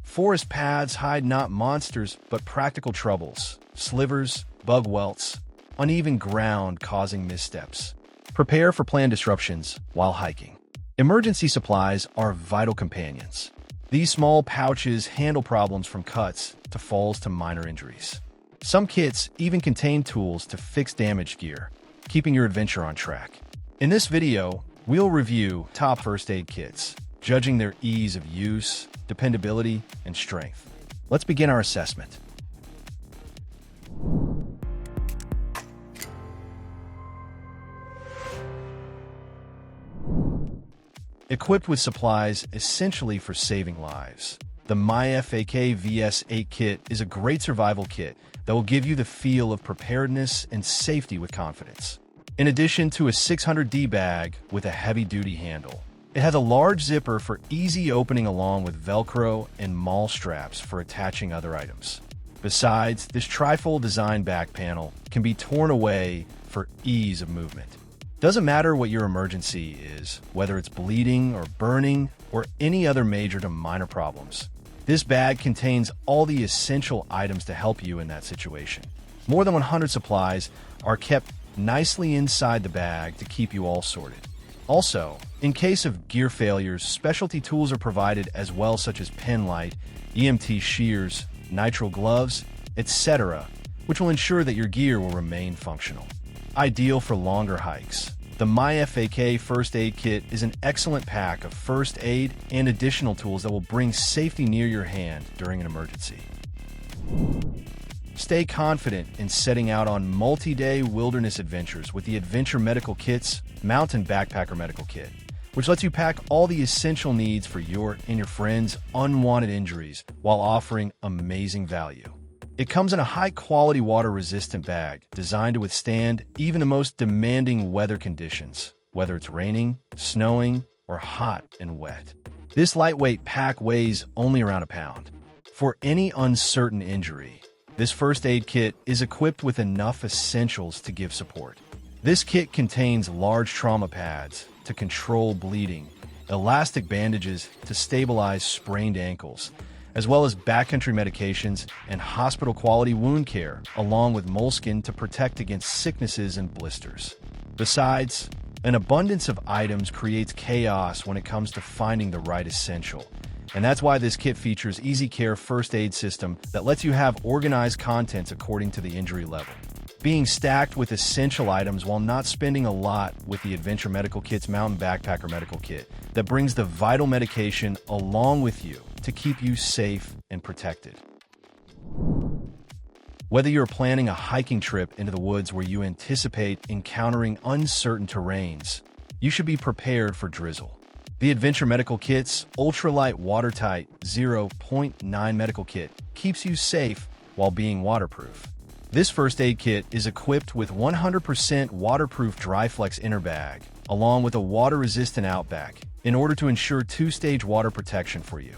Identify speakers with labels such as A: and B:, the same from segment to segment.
A: Forest paths hide not monsters, but practical troubles, slivers, bug welts, uneven ground causing missteps. Prepare for planned disruptions while hiking. Emergency supplies are vital companions. These small pouches handle problems from cuts to falls to minor injuries. Some kits even contain tools to fix damaged gear, keeping your adventure on track. In this video, we'll review top first aid kits, judging their ease of use, dependability, and strength. Let's begin our assessment. Equipped with supplies essentially for saving lives, the MyFAK VS8 kit is a great survival kit that will give you the feel of preparedness and safety with confidence. In addition to a 600D bag with a heavy-duty handle, it has a large zipper for easy opening along with Velcro and maul straps for attaching other items. Besides, this trifold design back panel can be torn away for ease of movement. Doesn't matter what your emergency is, whether it's bleeding or burning or any other major to minor problems. This bag contains all the essential items to help you in that situation. More than 100 supplies are kept nicely inside the bag to keep you all sorted. Also, in case of gear failures, specialty tools are provided as well, such as pen light, EMT shears, nitrile gloves, etc., which will ensure that your gear will remain functional. Ideal for longer hikes, the MyFAK First Aid Kit is an excellent pack of first aid and additional tools that will bring safety near your hand during an emergency. Stay confident in setting out on multi-day wilderness adventures with the Adventure Medical Kit's Mountain Backpacker Medical Kit, which lets you pack all the essential needs for your and your friends' unwanted injuries while offering amazing value. It comes in a high-quality water-resistant bag designed to withstand even the most demanding weather conditions, whether it's raining, snowing, or hot and wet. This lightweight pack weighs only around a pound. For any uncertain injury, this first aid kit is equipped with enough essentials to give support. This kit contains large trauma pads to control bleeding, elastic bandages to stabilize sprained ankles, as well as backcountry medications and hospital-quality wound care, along with moleskin to protect against sicknesses and blisters. Besides, an abundance of items creates chaos when it comes to finding the right essential, and that's why this kit features Easy Care first aid system that lets you have organized contents according to the injury level. Being stacked with essential items while not spending a lot with the Adventure Medical Kit's Mountain Backpacker Medical Kit that brings the vital medication along with you to keep you safe and protected. Whether you're planning a hiking trip into the woods where you anticipate encountering uncertain terrains, you should be prepared for drizzle. The Adventure Medical Kit's Ultralight Watertight 0.9 Medical Kit keeps you safe while being waterproof. This first aid kit is equipped with 100% waterproof Dryflex inner bag, along with a water-resistant outback, in order to ensure two-stage water protection for you.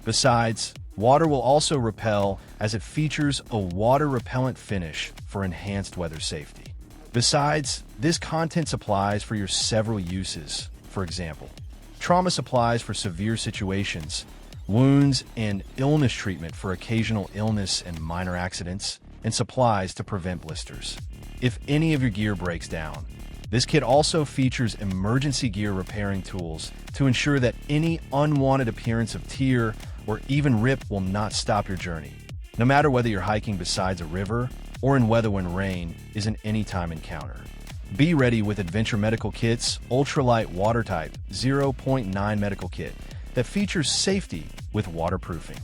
A: Besides, water will also repel as it features a water-repellent finish for enhanced weather safety. Besides, this content supplies for your several uses, for example, trauma supplies for severe situations, wounds and illness treatment for occasional illness and minor accidents, and supplies to prevent blisters. If any of your gear breaks down, this kit also features emergency gear repairing tools to ensure that any unwanted appearance of tear or even rip will not stop your journey, no matter whether you're hiking beside a river or in weather when rain is an anytime encounter. Be ready with Adventure Medical Kit's Ultralight Watertight 0.9 Medical Kit that features safety with waterproofing.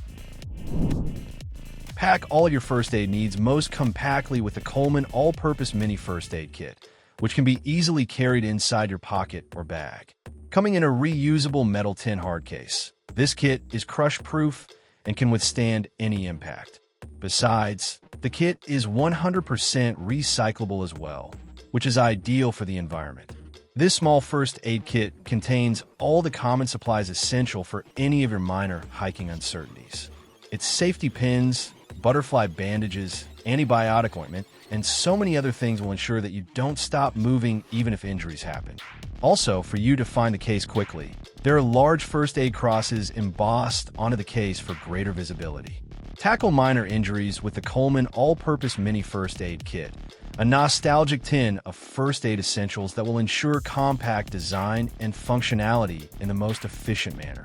A: Pack all of your first aid needs most compactly with the Coleman All-Purpose Mini First Aid Kit, which can be easily carried inside your pocket or bag. Coming in a reusable metal tin hard case, this kit is crush-proof and can withstand any impact. Besides, the kit is 100% recyclable as well, which is ideal for the environment. This small first aid kit contains all the common supplies essential for any of your minor hiking uncertainties. Its safety pins, butterfly bandages, antibiotic ointment, and so many other things will ensure that you don't stop moving even if injuries happen. Also, for you to find the case quickly, There are large first aid crosses embossed onto the case for greater visibility. Tackle minor injuries with the Coleman All-Purpose Mini First Aid Kit, a nostalgic tin of first aid essentials that will ensure compact design and functionality in the most efficient manner.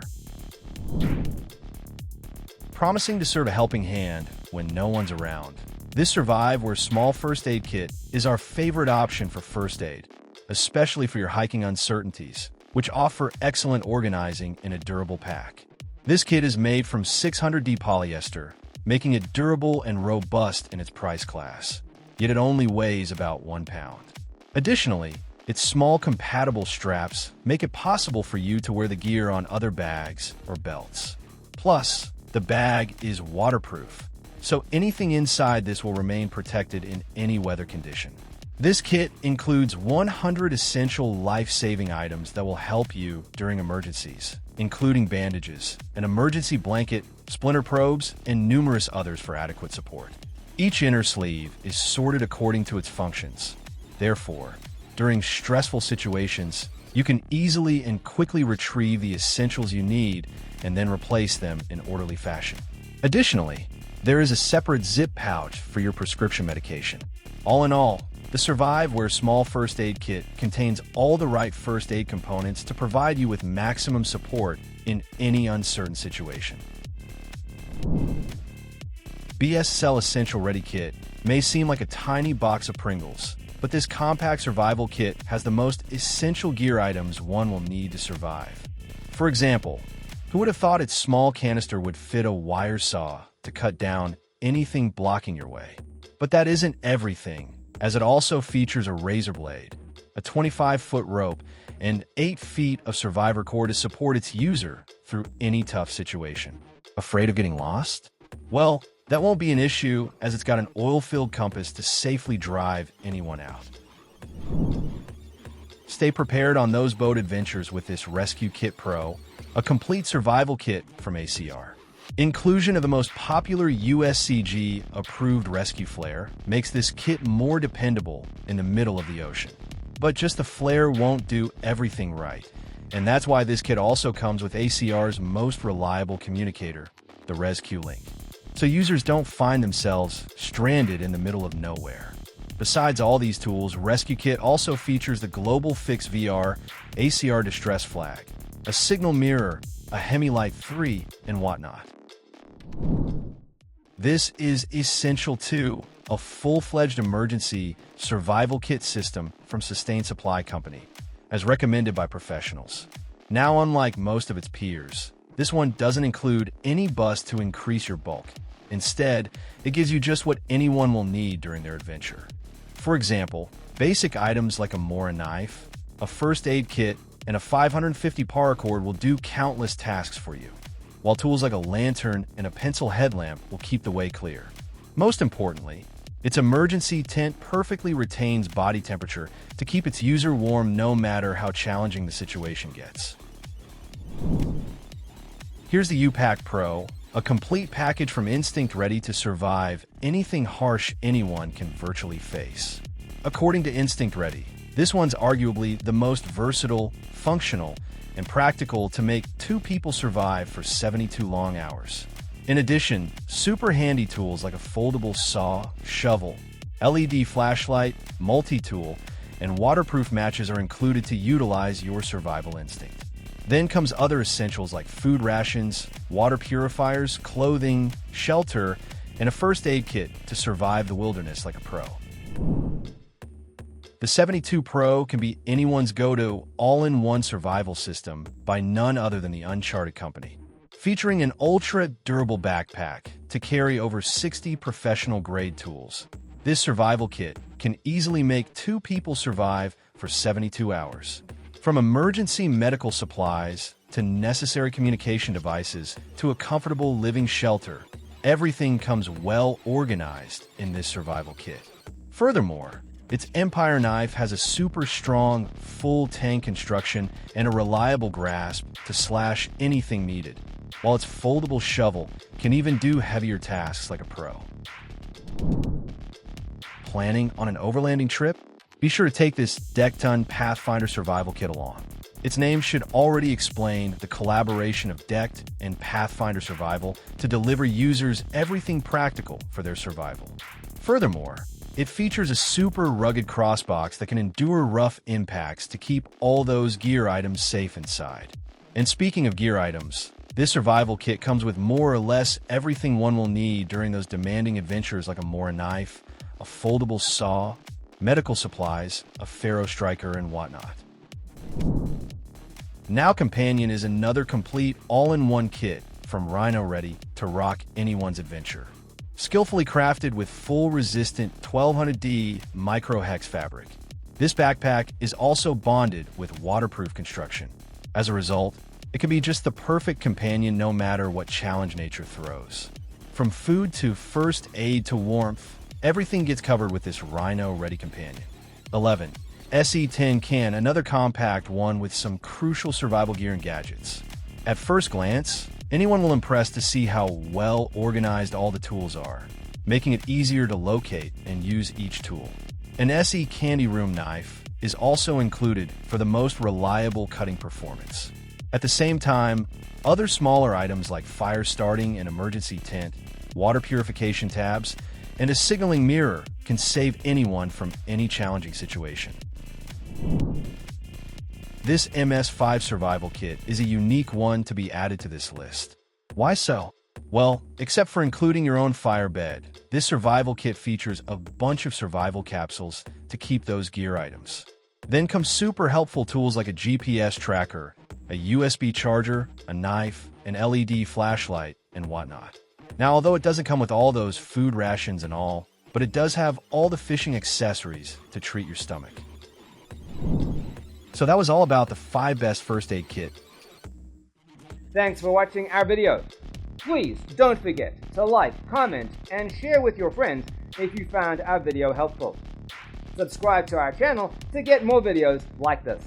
A: Promising to serve a helping hand when no one's around, this Survive Where Small First Aid Kit is our favorite option for first aid, especially for your hiking uncertainties, which offer excellent organizing in a durable pack. This kit is made from 600D polyester, making it durable and robust in its price class, yet it only weighs about 1 pound. Additionally, its small compatible straps make it possible for you to wear the gear on other bags or belts. Plus, the bag is waterproof, so anything inside this will remain protected in any weather condition. This kit includes 100 essential life-saving items that will help you during emergencies, including bandages, an emergency blanket, splinter probes, and numerous others for adequate support. Each inner sleeve is sorted according to its functions. Therefore, during stressful situations, you can easily and quickly retrieve the essentials you need and then replace them in orderly fashion. Additionally, there is a separate zip pouch for your prescription medication. All in all, the Survive Where Small First Aid Kit contains all the right first aid components to provide you with maximum support in any uncertain situation. BSL Essential Ready Kit may seem like a tiny box of Pringles, but this compact survival kit has the most essential gear items one will need to survive. For example, who would have thought its small canister would fit a wire saw to cut down anything blocking your way? But that isn't everything, as it also features a razor blade, a 25-foot rope, and 8 feet of survivor cord to support its user through any tough situation. Afraid of getting lost? Well, that won't be an issue, as it's got an oil-filled compass to safely drive anyone out. Stay prepared on those boat adventures with this Rescue Kit Pro, a complete survival kit from ACR. Inclusion of the most popular USCG-approved rescue flare makes this kit more dependable in the middle of the ocean. But just the flare won't do everything right, and that's why this kit also comes with ACR's most reliable communicator, the Rescue Link, so users don't find themselves stranded in the middle of nowhere. Besides all these tools, Rescue Kit also features the Global Fix VR ACR Distress Flag, a signal mirror, a Hemilight 3, and whatnot. This is essential too, a full-fledged emergency survival kit system from Sustained Supply Company, as recommended by professionals. Now, unlike most of its peers, this one doesn't include any bust to increase your bulk. Instead, it gives you just what anyone will need during their adventure. For example, basic items like a Mora knife, a first aid kit, and a 550 paracord will do countless tasks for you, while tools like a lantern and a pencil headlamp will keep the way clear. Most importantly, its emergency tent perfectly retains body temperature to keep its user warm no matter how challenging the situation gets. Here's the UPack Pro, a complete package from Instinct ready to survive anything harsh anyone can virtually face. According to Instinct Ready, this one's arguably the most versatile, functional, and practical to make 2 people survive for 72 long hours. In addition, super handy tools like a foldable saw, shovel, LED flashlight, multi-tool, and waterproof matches are included to utilize your survival instinct. Then comes other essentials like food rations, water purifiers, clothing, shelter, and a first aid kit to survive the wilderness like a pro. The 72 Pro can be anyone's go-to all-in-one survival system by none other than the Uncharted company. Featuring an ultra-durable backpack to carry over 60 professional-grade tools, this survival kit can easily make 2 people survive for 72 hours. From emergency medical supplies to necessary communication devices to a comfortable living shelter, everything comes well organized in this survival kit. Furthermore, its Empire knife has a super strong, full tang construction and a reliable grasp to slash anything needed, while its foldable shovel can even do heavier tasks like a pro. Planning on an overlanding trip? Be sure to take this Deckton Pathfinder Survival Kit along. Its name should already explain the collaboration of Decked and Pathfinder Survival to deliver users everything practical for their survival. Furthermore, it features a super rugged crossbox that can endure rough impacts to keep all those gear items safe inside. And speaking of gear items, this survival kit comes with more or less everything one will need during those demanding adventures, like a Mora knife, a foldable saw, medical supplies, a ferro striker, and whatnot. Now Companion is another complete all-in-one kit from Rhino, ready to rock anyone's adventure. Skillfully crafted with full resistant 1200D microhex fabric, this backpack is also bonded with waterproof construction. As a result, it can be just the perfect companion no matter what challenge nature throws. From food to first aid to warmth, everything gets covered with this Rhino-ready companion. 11. SE10 Can, another compact one with some crucial survival gear and gadgets. At first glance, anyone will impress to see how well organized all the tools are, making it easier to locate and use each tool. An SE Candy Room knife is also included for the most reliable cutting performance. At the same time, other smaller items like fire starting and emergency tent, water purification tabs, and a signaling mirror can save anyone from any challenging situation. This MS5 Survival Kit is a unique one to be added to this list. Why so? Well, except for including your own fire bed, this survival kit features a bunch of survival capsules to keep those gear items. Then come super helpful tools like a GPS tracker, a USB charger, a knife, an LED flashlight, and whatnot. Now, although it doesn't come with all those food rations and all, but it does have all the fishing accessories to treat your stomach. So that was all about the 5 best first aid kit.
B: Thanks for watching our video. Please don't forget to like, comment, and share with your friends if you found our video helpful. Subscribe to our channel to get more videos like this.